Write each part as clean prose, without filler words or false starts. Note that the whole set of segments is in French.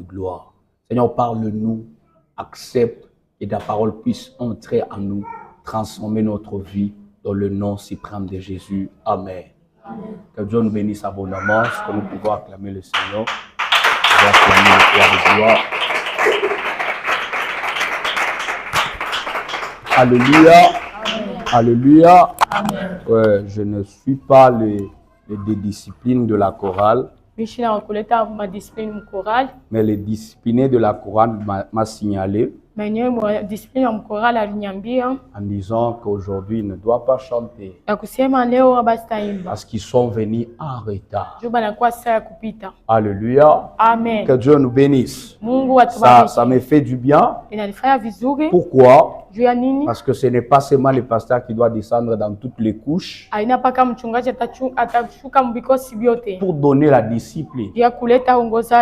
gloire. Seigneur, parle-nous, accepte que ta parole puisse entrer en nous, transformer notre vie dans le nom suprême de Jésus. Amen. Amen. Que Dieu nous bénisse abondamment. Est-ce que nous pouvons acclamer le Seigneur? Nous pouvons acclamer le Père de gloire. Alléluia. Amen. Alléluia. Amen. Ouais, je ne suis pas les disciplines de la chorale. Mais les disciplinés de la chorale m'a signalé en disant qu'aujourd'hui il ne doit pas chanter parce qu'ils sont venus en retard. Alléluia. Amen. Que Dieu nous bénisse. Ça me fait du bien. Pourquoi? Parce que ce n'est pas seulement le pasteur qui doit descendre dans toutes les couches pour donner la discipline.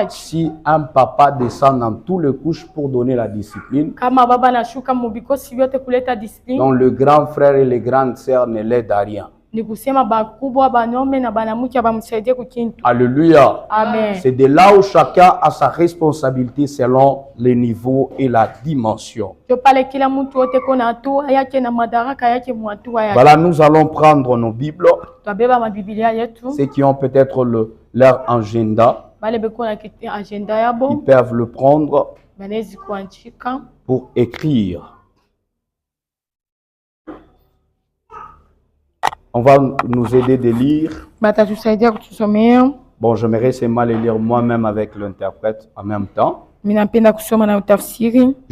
Si un papa descend dans toutes les couches pour donner la discipline, donc le grand frère et les grandes sœurs ne l'aident à rien. Alléluia. Amen. C'est de là où chacun a sa responsabilité selon le niveau et la dimension. Voilà, nous allons prendre nos Bibles. Ceux qui ont peut-être leur agenda, ils peuvent le prendre pour écrire. On va nous aider de lire. Bon, j'aimerais seulement le lire moi-même avec l'interprète en même temps. Je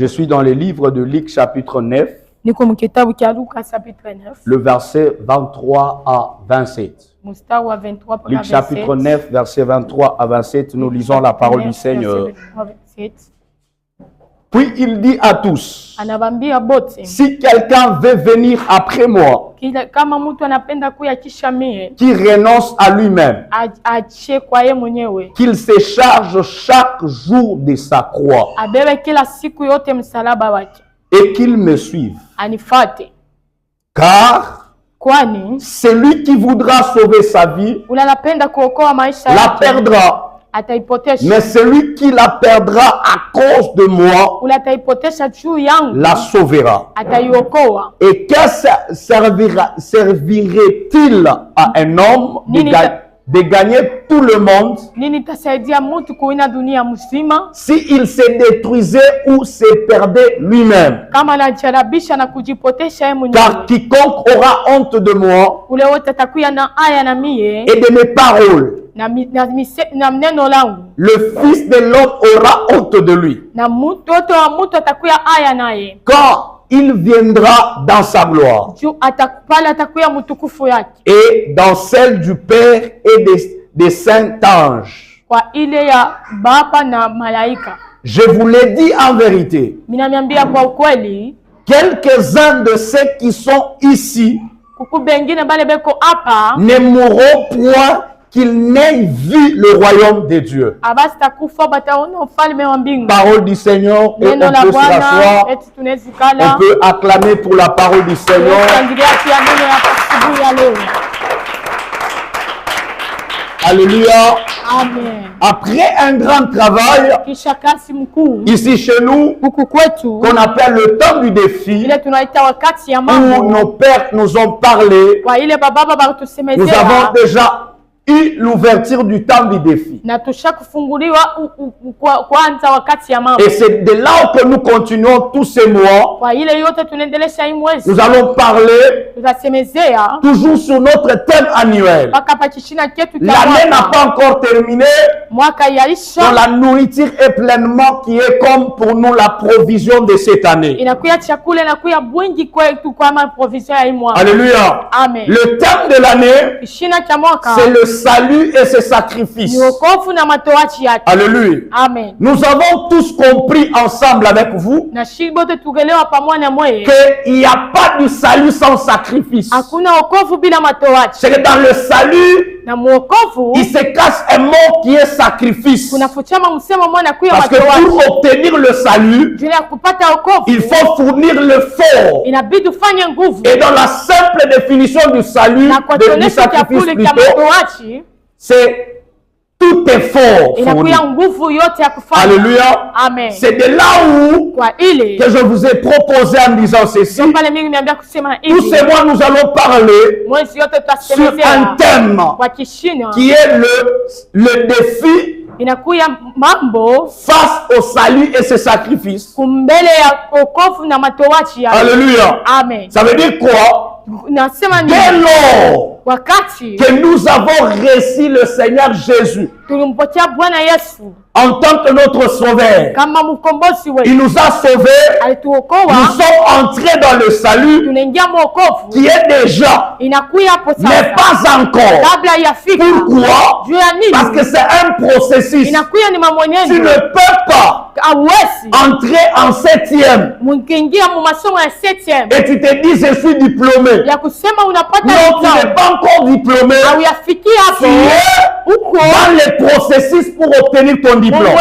suis dans le livre de Luc chapitre 9, le verset 23 à 27. Luc chapitre 9, verset 23 à 27, nous lisons la parole du Seigneur. Puis il dit à tous, si quelqu'un veut venir après moi, qui renonce à lui-même, qu'il se charge chaque jour de sa croix et qu'il me suive. Car celui qui voudra sauver sa vie la perdra. Mais celui qui la perdra à cause de moi la sauvera. Et que servirait-il à un homme de gagner tout le monde s'il se détruisait ou se perdait lui-même? Car quiconque aura honte de moi et de mes paroles, le Fils de l'homme aura honte de lui quand il viendra dans sa gloire et dans celle du Père et des saints anges. Je vous l'ai dit en vérité, quelques-uns de ceux qui sont ici ne mourront point qu'ils n'aient vu le royaume de Dieu. Parole du Seigneur, et on peut s'asseoir, on peut acclamer pour la parole du Seigneur. Alléluia. Amen. Après un grand travail, ici chez nous, qu'on appelle le temps du défi, où nos pères nous ont parlé, nous avons déjà eu l'ouverture du temps du défi. Et c'est de là que nous continuons tous ces mois. Nous allons parler toujours sur notre thème annuel. L'année n'a pas encore terminé. Donc la nourriture est pleinement qui est comme pour nous la provision de cette année. Alléluia. Amen. Le thème de l'année, c'est le salut et ses sacrifices. Alléluia. Amen. Nous avons tous compris ensemble avec vous qu'il n'y a pas de salut sans sacrifice. C'est que dans le salut, il se cache un mot qui est sacrifice. Parce que pour obtenir le salut, il faut fournir l'effort. Et dans la simple définition du salut, du sacrifice plutôt, c'est tout effort fourni. Alléluia. C'est de là où que je vous ai proposé en disant ceci. Tous ces mois, nous allons parler sur un thème qui est le défi face au salut et ses sacrifices. Alléluia. Ça veut dire quoi? Dès lors que nous avons reçu le Seigneur Jésus en tant que notre sauveur, il nous a sauvés, nous sommes entrés dans le salut qui est déjà, mais pas encore. Pourquoi? Parce que c'est un processus. Tu ne peux pas entrer en 7e et tu te dis je suis diplômé. Non, tu n'es pas encore diplômé. Tu es dans le processus pour obtenir ton diplôme.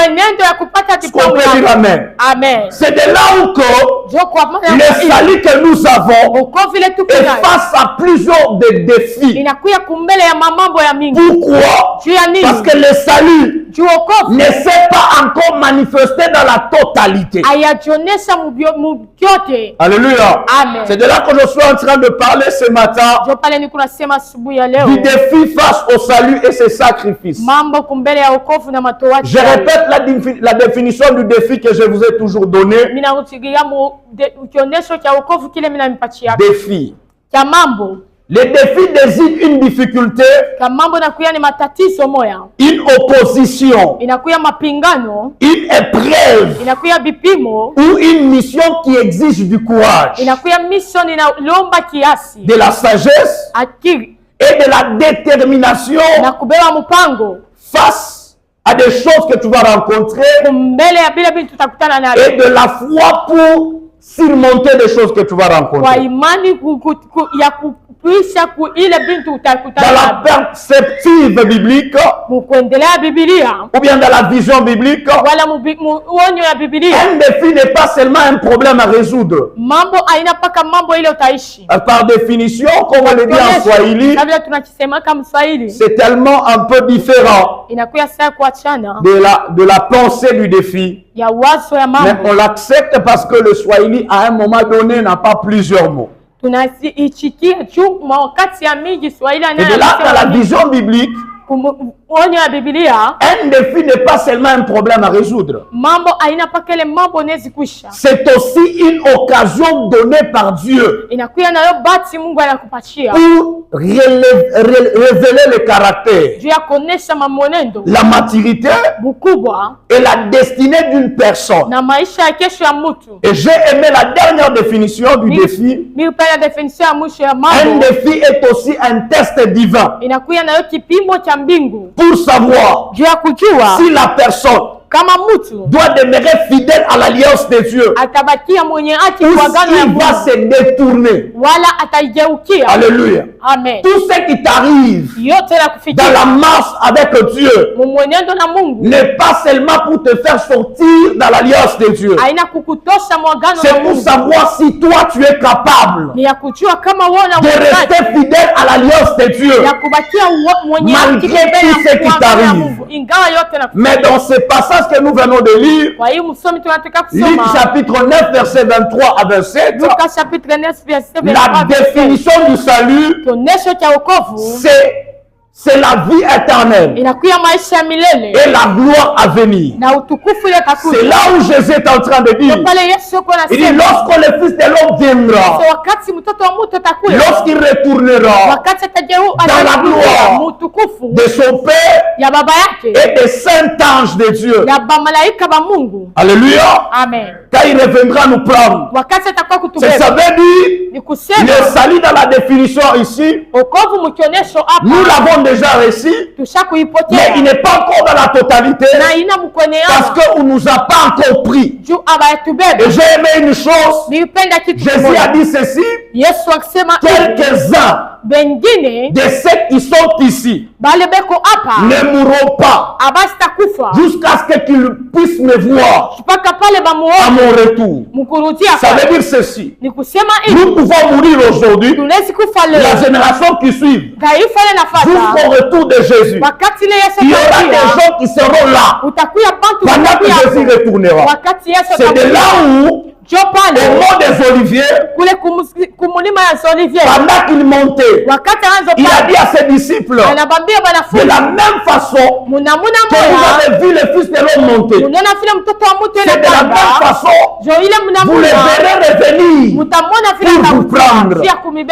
Tu comprends dire amen. C'est de là où le salut que nous avons est face à plusieurs défis. Pourquoi? Parce que le salut ne s'est pas encore manifesté dans la totalité. Alléluia. C'est de là que je suis en train de parler ce matin du défi face au salut et ses sacrifices. Je répète la définition du défi que je vous ai toujours donné. Défi. Le défi désigne une difficulté, une opposition, une épreuve ou une mission qui exige du courage, de la sagesse et de la détermination face à des choses que tu vas rencontrer et de la foi pour surmonter des choses que tu vas rencontrer. Dans la perspective biblique ou bien dans la vision biblique, un défi n'est pas seulement un problème à résoudre. Par définition, comme on le dit en Swahili, c'est tellement un peu différent de la pensée du défi. Mais on l'accepte parce que le Swahili à un moment donné n'a pas plusieurs mots. Et de là, dans la vision biblique, un défi n'est pas seulement un problème à résoudre. C'est aussi une occasion donnée par Dieu pour révéler le caractère, la maturité et la destinée d'une personne. Et j'ai aimé la dernière définition du défi. Un défi est aussi un test divin pour savoir si la personne doit demeurer fidèle à l'alliance de Dieu ou s'il va se détourner. Alléluia. Tout ce qui t'arrive dans la marche avec Dieu n'est pas seulement pour te faire sortir dans l'alliance de Dieu. C'est pour savoir si toi tu es capable de rester fidèle à l'alliance de Dieu malgré tout ce qui t'arrive. Mais dans ce passage que nous venons de lire, Luc chapitre 9 verset 23 à 27, la définition du salut, c'est la vie éternelle et la gloire à venir. C'est là où Jésus est en train de dire, il dit lorsque le Fils de l'homme viendra, lorsqu'il retournera dans la gloire de son Père et des saints anges de Dieu. Alléluia. Quand il reviendra nous prendre, ça veut dire le salut dans la définition ici, nous l'avons déjà reçu, mais il n'est pas encore dans la totalité parce qu'on ne nous a pas encore pris. Et j'ai aimé une chose. Jésus a dit ceci. Quelques-uns de ceux qui sont ici ne mourront pas jusqu'à ce qu'ils puissent me voir à mon retour. Ça veut dire ceci. Nous pouvons mourir aujourd'hui. La génération qui suit, jusqu'au retour de Jésus, il y aura des gens qui seront là pendant que Jésus retournera. C'est de là où au mont des Oliviers, pendant qu'il montait, il a dit à ses disciples, de la même façon que vous avez vu le Fils de l'homme monter, c'est de la même façon, vous les verrez revenir pour vous prendre.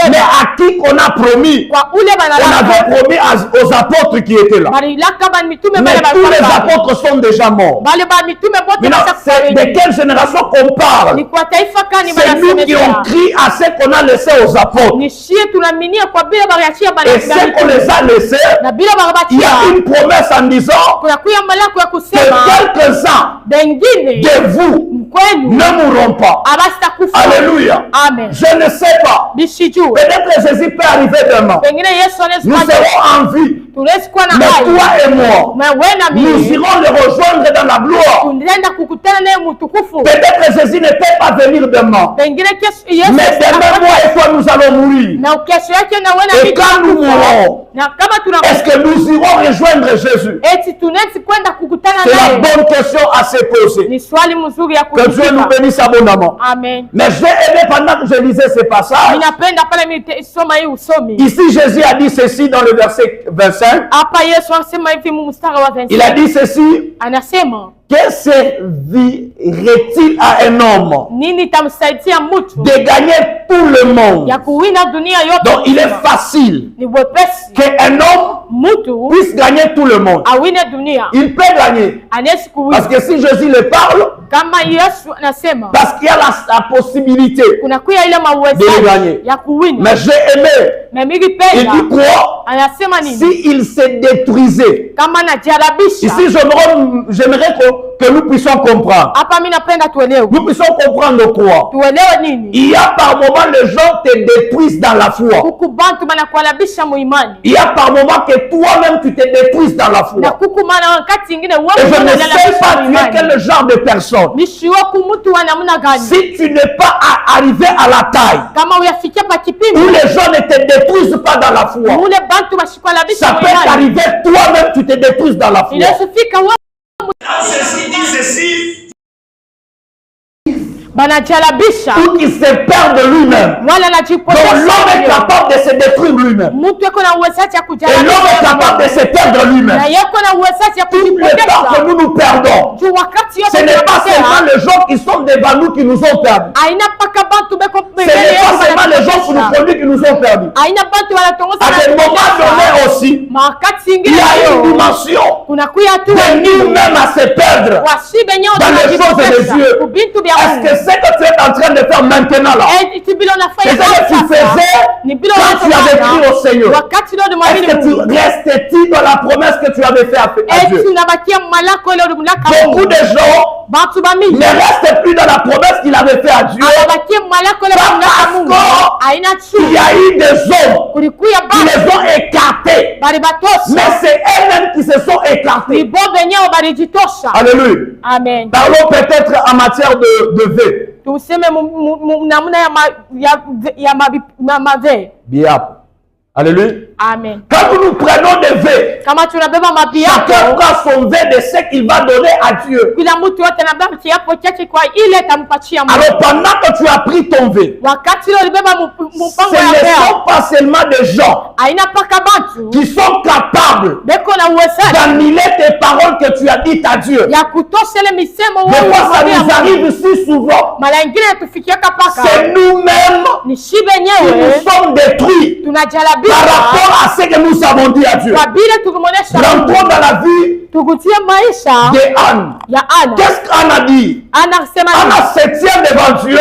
Mais à qui qu'on a promis? On avait promis aux apôtres qui étaient là. Mais tous les apôtres sont déjà morts. Maintenant, c'est de quelle génération qu'on parle? C'est nous qui ont crié à ce qu'on a laissé aux apôtres. Et ce qu'on les a laissés, il y a une promesse en disant que quelques-uns de vous ne mourront pas. Alléluia. Amen. Je ne sais pas. Peut-être que Jésus peut arriver demain. Nous serons en vie. Mais toi et moi, nous irons le rejoindre dans la gloire. Peut-être que Jésus ne peut pas venir demain. Mais demain, moi et toi, nous allons mourir. Et quand nous mourrons, est-ce que nous irons rejoindre Jésus? C'est la bonne question à se poser. Que Dieu nous bénisse abondamment. Amen. Mais j'ai aimé pendant que je lisais ce passage. Ici, Jésus a dit ceci dans le verset 25. Il a dit ceci. Que servirait-il à un homme de gagner tout le monde? Donc il est facile qu'un homme puisse gagner tout le monde. Il peut gagner. Parce que si Jésus le parle, parce qu'il y a la possibilité de le gagner. Mais j'ai aimé. Il dit quoi? S'il se détruisait. Ici, j'aimerais que nous puissions comprendre. Nous puissions comprendre quoi? Il y a par moments les gens te détruisent dans la foi. Il y a par moments que toi-même tu te détruises dans la foi. Et je ne sais pas tu es quel genre de personne. Si tu n'es pas arrivé à la taille où les gens ne te détruisent pas dans la foi, ça peut t'arriver toi-même tu te détruises dans la foi. Ceci dit ceci. Ou qui se perd de lui-même. Donc l'homme est capable de se détruire lui-même. Et l'homme est capable de se perdre lui-même. Tout le temps que nous perdons, ce n'est pas seulement les gens qui sont devant nous qui nous ont perdus. Ce n'est pas seulement les gens qui nous conduisent qui nous ont perdus. À des moments donnés aussi, il y a une dimension de nous-mêmes à se perdre dans les choses de Dieu. Est-ce que ce que tu es en train de faire maintenant là, c'est ce que tu faisais quand tu avais crié au Seigneur? Est-ce que tu restes-tu dans la promesse que tu avais fait à Dieu? Beaucoup de gens ne restent plus dans la promesse qu'il avait fait à Dieu parce qu'il y a eu des hommes qui les ont écartés. Mais c'est eux-mêmes qui se sont écartés. Alléluia. Amen. Parlons peut-être en matière de vœux. Bien. Alléluia. Amen. Quand nous prenons des vœux, chacun prend son vœu de ce qu'il va donner à Dieu. Alors pendant que tu as pris ton vœu, ce ne sont pas seulement des gens qui sont capables d'annuler tes paroles que tu as dites à Dieu. Des fois ça nous arrive si souvent. C'est nous-mêmes qui nous sommes détruits par rapport à ce que nous avons dit à Dieu. Rentrons dans la vie de Anne. Qu'est-ce qu'Anne a dit? Anne se tient devant Dieu.